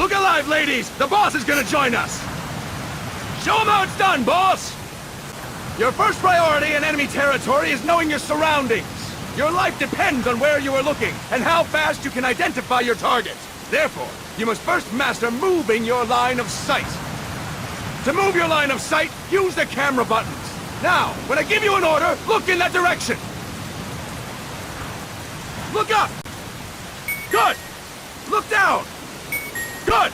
Look alive, ladies! The boss is gonna join us! Show him how it's done, boss! Your first priority in enemy territory is knowing your surroundings. Your life depends on where you are looking, and how fast you can identify your target. Therefore, you must first master moving your line of sight. To move your line of sight, use the camera buttons. Now, when I give you an order, look in that direction. Look up! Good! Look down! Good!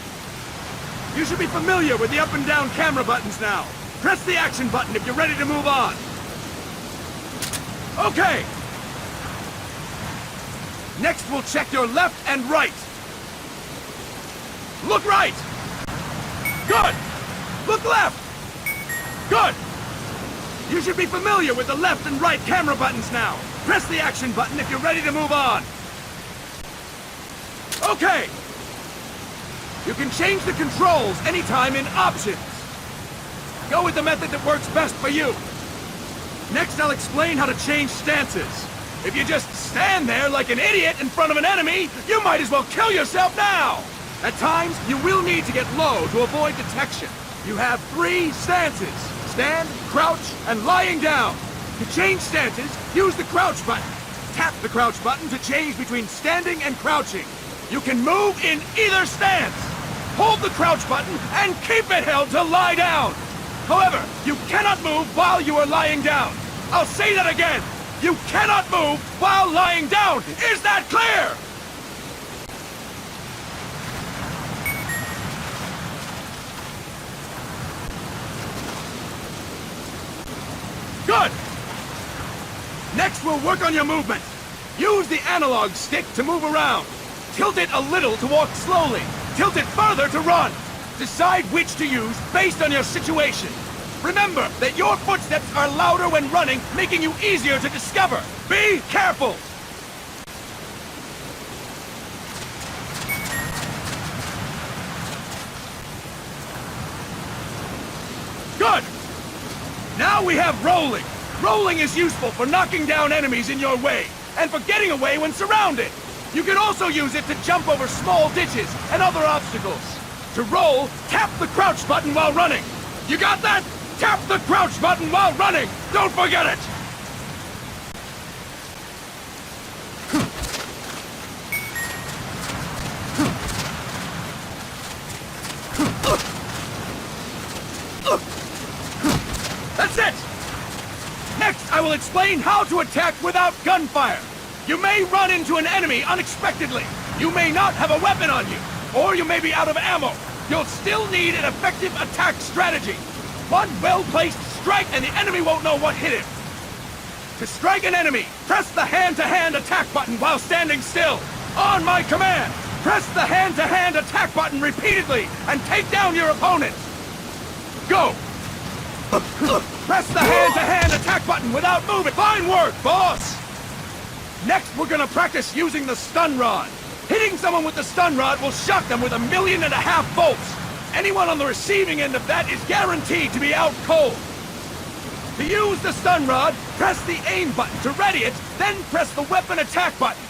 You should be familiar with the up and down camera buttons now. Press the action button if you're ready to move on. Okay! Next, we'll check your left and right. Look right! Good! Look left! Good! You should be familiar with the left and right camera buttons now. Press the action button if you're ready to move on. Okay! You can change the controls anytime in Options. Go with the method that works best for you. Next, I'll explain how to change stances. If you just stand there like an idiot in front of an enemy, you might as well kill yourself now! At times, you will need to get low to avoid detection. You have 3 stances: stand, crouch, and lying down. To change stances, use the crouch button. Tap the crouch button to change between standing and crouching. You can move in either stance. Hold the crouch button and keep it held to lie down. However, you cannot move while you are lying down. I'll say that again. You cannot move while lying down. Is that clear? Good! Next, we'll work on your movement. Use the analog stick to move around. Tilt it a little to walk slowly. Tilt it further to run. Decide which to use based on your situation. Remember that your footsteps are louder when running, making you easier to discover. Be careful! Good! Now we have rolling. Rolling is useful for knocking down enemies in your way, and for getting away when surrounded. You can also use it to jump over small ditches and other obstacles. To roll, tap the crouch button while running. You got that? Tap the crouch button while running! Don't forget it! That's it! Next, I will explain how to attack without gunfire. You may run into an enemy unexpectedly. You may not have a weapon on you, or you may be out of ammo. You'll still need an effective attack strategy. One well-placed strike and the enemy won't know what hit him. To strike an enemy, press the hand-to-hand attack button while standing still. On my command, press the hand-to-hand attack button repeatedly and take down your opponent. Go! Press the hand-to-hand attack button without moving. Fine work, boss! Next, we're gonna practice using the stun rod. Hitting someone with the stun rod will shock them with 1.5 million volts. Anyone on the receiving end of that is guaranteed to be out cold. To use the stun rod, press the aim button to ready it, then press the weapon attack button.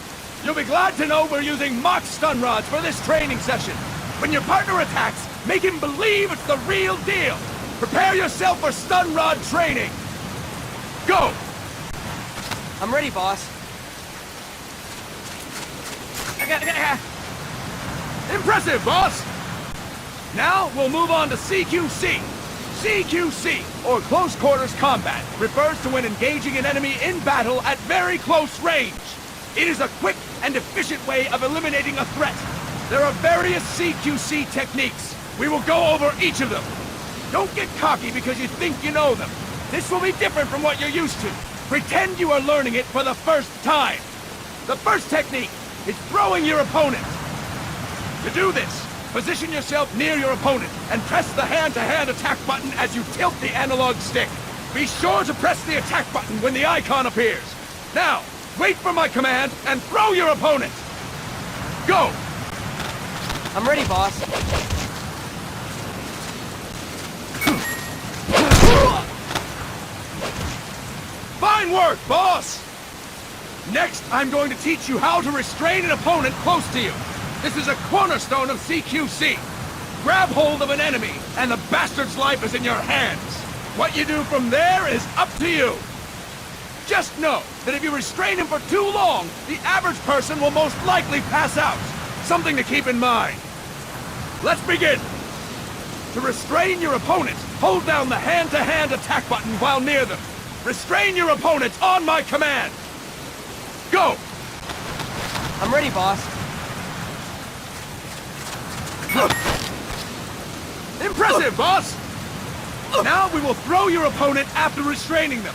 You'll be glad to know we're using mock stun rods for this training session. When your partner attacks, make him believe it's the real deal. Prepare yourself for stun rod training. Go! I'm ready, boss. Impressive, boss! Now, we'll move on to CQC. CQC, or Close Quarters Combat, refers to when engaging an enemy in battle at very close range. It is a quick and efficient way of eliminating a threat. There are various CQC techniques. We will go over each of them. Don't get cocky because you think you know them. This will be different from what you're used to. Pretend you are learning it for the first time. The first technique is throwing your opponent. To do this, position yourself near your opponent and press the hand-to-hand attack button as you tilt the analog stick. Be sure to press the attack button when the icon appears. Now, wait for my command and throw your opponent. Go! I'm ready, boss. Fine work, boss! Next, I'm going to teach you how to restrain an opponent close to you. This is a cornerstone of CQC. grab hold of an enemy, and the bastard's life is in your hands. What you do from there is up to you. Just know that if you restrain him for too long, the average person will most likely pass out. Something to keep in mind. Let's begin. To restrain your opponent, hold down the hand-to-hand attack button while near them. Restrain your opponent on my command. Go! I'm ready, boss. Impressive, boss! Now we will throw your opponent after restraining them.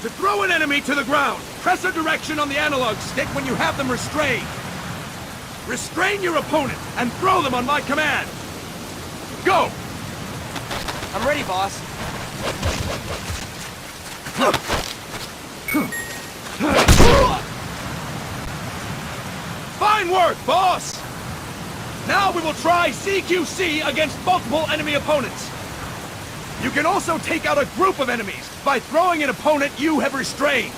To throw an enemy to the ground, press a direction on the analog stick when you have them restrained. Restrain your opponent and throw them on my command. Go! I'm ready, boss. Fine work, boss! Now we will try CQC against multiple enemy opponents. You can also take out a group of enemies by throwing an opponent you have restrained.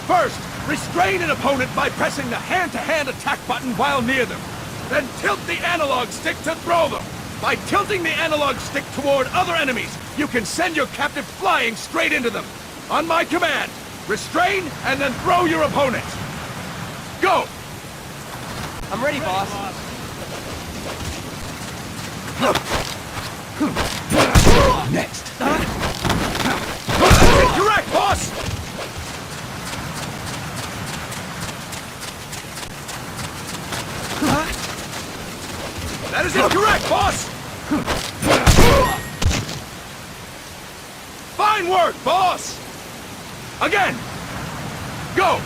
First, restrain an opponent by pressing the hand-to-hand attack button while near them. Then tilt the analog stick to throw them. By tilting the analog stick toward other enemies, you can send your captive flying straight into them. On my command, restrain and then throw your opponent. Go! I'm ready, boss. Next. That's incorrect, boss! That is incorrect, boss! Fine work, boss! Again! Go!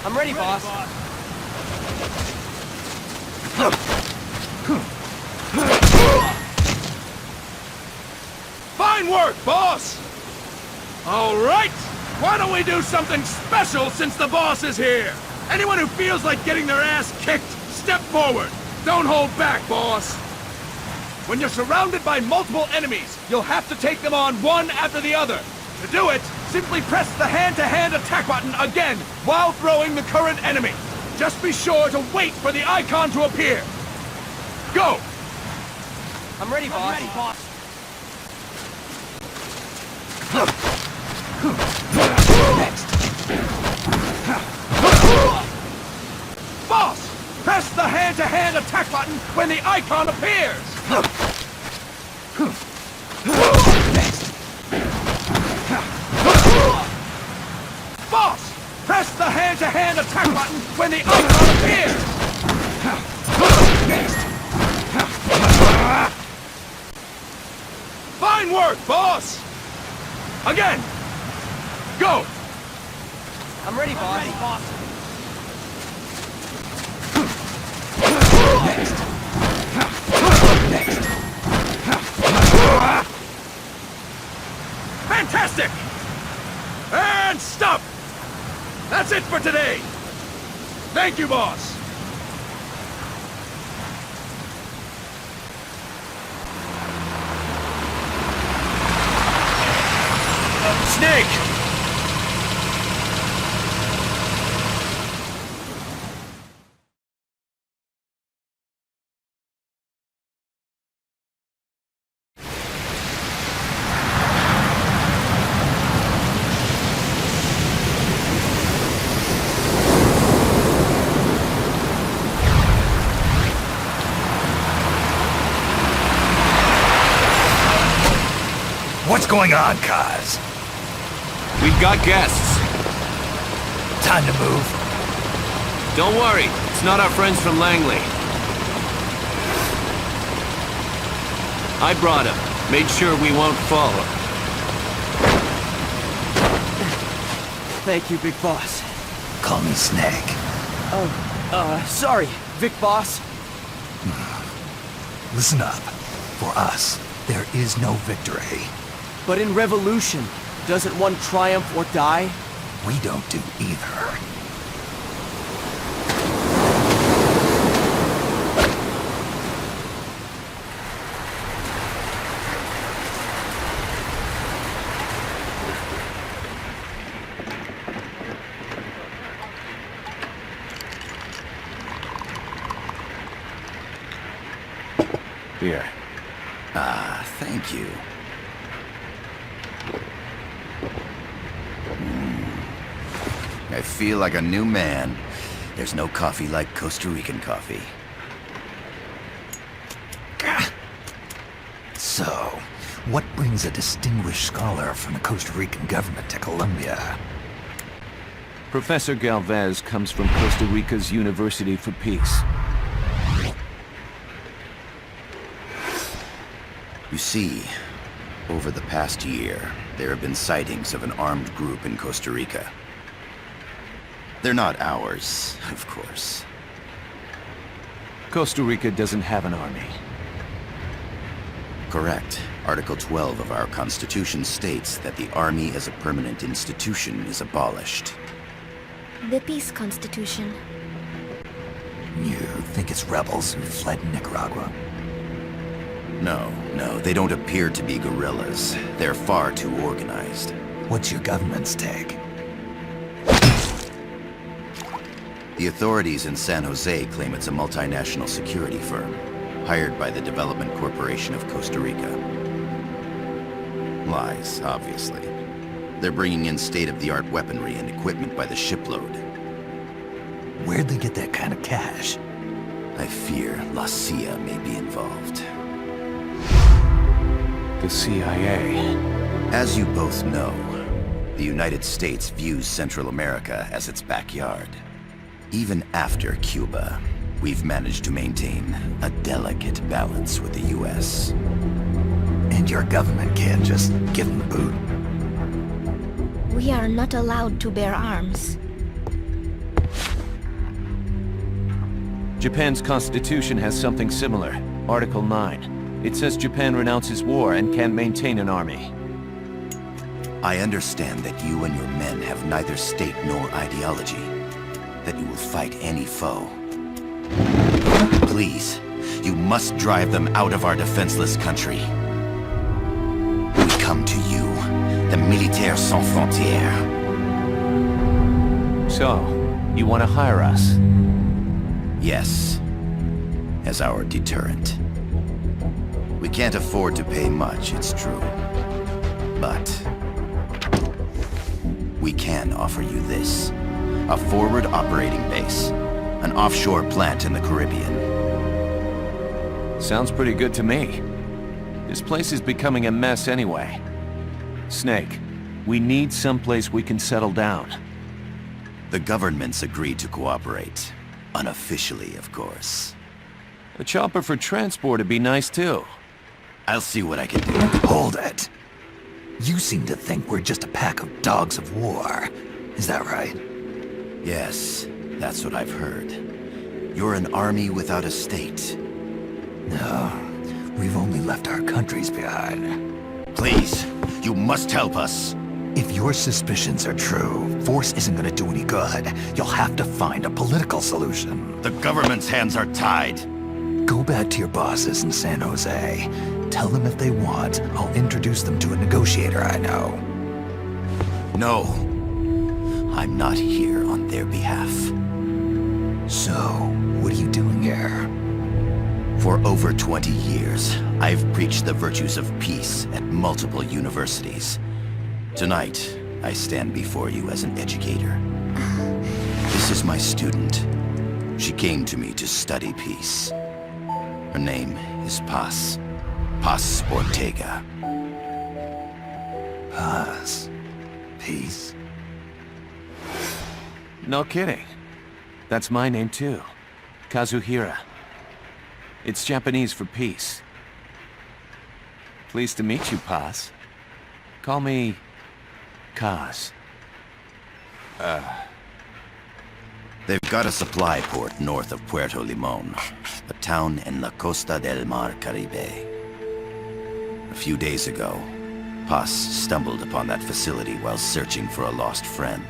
I'm ready, boss. Fine work, boss! All right! Why don't we do something special since the boss is here? Anyone who feels like getting their ass kicked, step forward! Don't hold back, boss! When you're surrounded by multiple enemies, you'll have to take them on one after the other. To do it, simply press the hand-to-hand attack button again while throwing the current enemy. Just be sure to wait for the icon to appear. Go! I'm ready, boss. Next. Boss! Press the hand-to-hand attack button when the icon appears! Next. Boss! Press the hand-to-hand attack button when the icon appears! Next. Fine work, boss! Again! Go! I'm ready, boss. Next. Next. Fantastic! And stop! That's it for today! Thank you, boss! Snake! What's going on, Kaz? We've got guests. Time to move. Don't worry, it's not our friends from Langley. I brought him. Made sure we won't fall. Thank you, Big Boss. Call me Snake. Sorry, Vic Boss. Listen up. For us, there is no victory. But in Revolution, doesn't one triumph or die? We don't do either. Here. Ah, thank you. I feel like a new man. There's no coffee like Costa Rican coffee. So, what brings a distinguished scholar from the Costa Rican government to Colombia? Professor Galvez comes from Costa Rica's University for Peace. You see, over the past year, there have been sightings of an armed group in Costa Rica. They're not ours, of course. Costa Rica doesn't have an army. Correct. Article 12 of our Constitution states that the Army as a permanent institution is abolished. The Peace Constitution. You think it's rebels who fled Nicaragua? No, they don't appear to be guerrillas. They're far too organized. What's your government's take? The authorities in San Jose claim it's a multinational security firm, hired by the Development Corporation of Costa Rica. Lies, obviously. They're bringing in state-of-the-art weaponry and equipment by the shipload. Where'd they get that kind of cash? I fear La CIA may be involved. The CIA. As you both know, the United States views Central America as its backyard. Even after Cuba, we've managed to maintain a delicate balance with the US. And your government can't just give them the boot? We are not allowed to bear arms. Japan's constitution has something similar. Article 9. It says Japan renounces war and can't maintain an army. I understand that you and your men have neither state nor ideology. That you will fight any foe. Please, you must drive them out of our defenseless country. We come to you, the Militaires Sans Frontières. So, you want to hire us? Yes, as our deterrent. We can't afford to pay much, it's true. But we can offer you this. A forward operating base. An offshore plant in the Caribbean. Sounds pretty good to me. This place is becoming a mess anyway. Snake, we need someplace we can settle down. The government's agreed to cooperate. Unofficially, of course. A chopper for transport would be nice too. I'll see what I can do. Hold it. You seem to think we're just a pack of dogs of war. Is that right? Yes, that's what I've heard. You're an army without a state. No, we've only left our countries behind. Please, you must help us. If your suspicions are true, force isn't gonna do any good. You'll have to find a political solution. The government's hands are tied. Go back to your bosses in San Jose. Tell them if they want, I'll introduce them to a negotiator I know. No. I'm not here on their behalf. So, what are you doing here? For over 20 years, I've preached the virtues of peace at multiple universities. Tonight, I stand before you as an educator. This is my student. She came to me to study peace. Her name is Paz. Paz Ortega. Paz. Peace. No kidding. That's my name too. Kazuhira. It's Japanese for peace. Pleased to meet you, Paz. Call me Kaz. They've got a supply port north of Puerto Limon, a town in la Costa del Mar Caribe. A few days ago, Paz stumbled upon that facility while searching for a lost friend.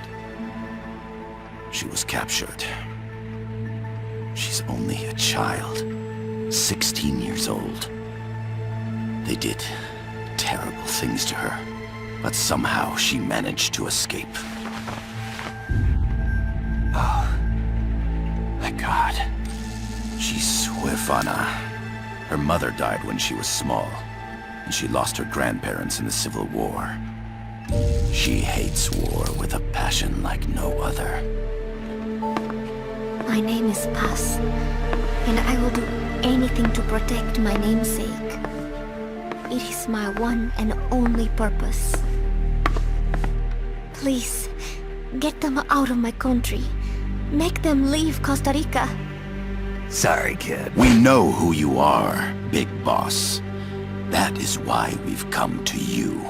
She was captured. She's only a child, 16 years old. They did terrible things to her, but somehow she managed to escape. Oh, thank God. She's huérfana. Her mother died when she was small, and she lost her grandparents in the Civil War. She hates war with a passion like no other. My name is Paz, and I will do anything to protect my namesake. It is my one and only purpose. Please, get them out of my country. Make them leave Costa Rica. Sorry, kid. We know who you are, Big Boss. That is why we've come to you.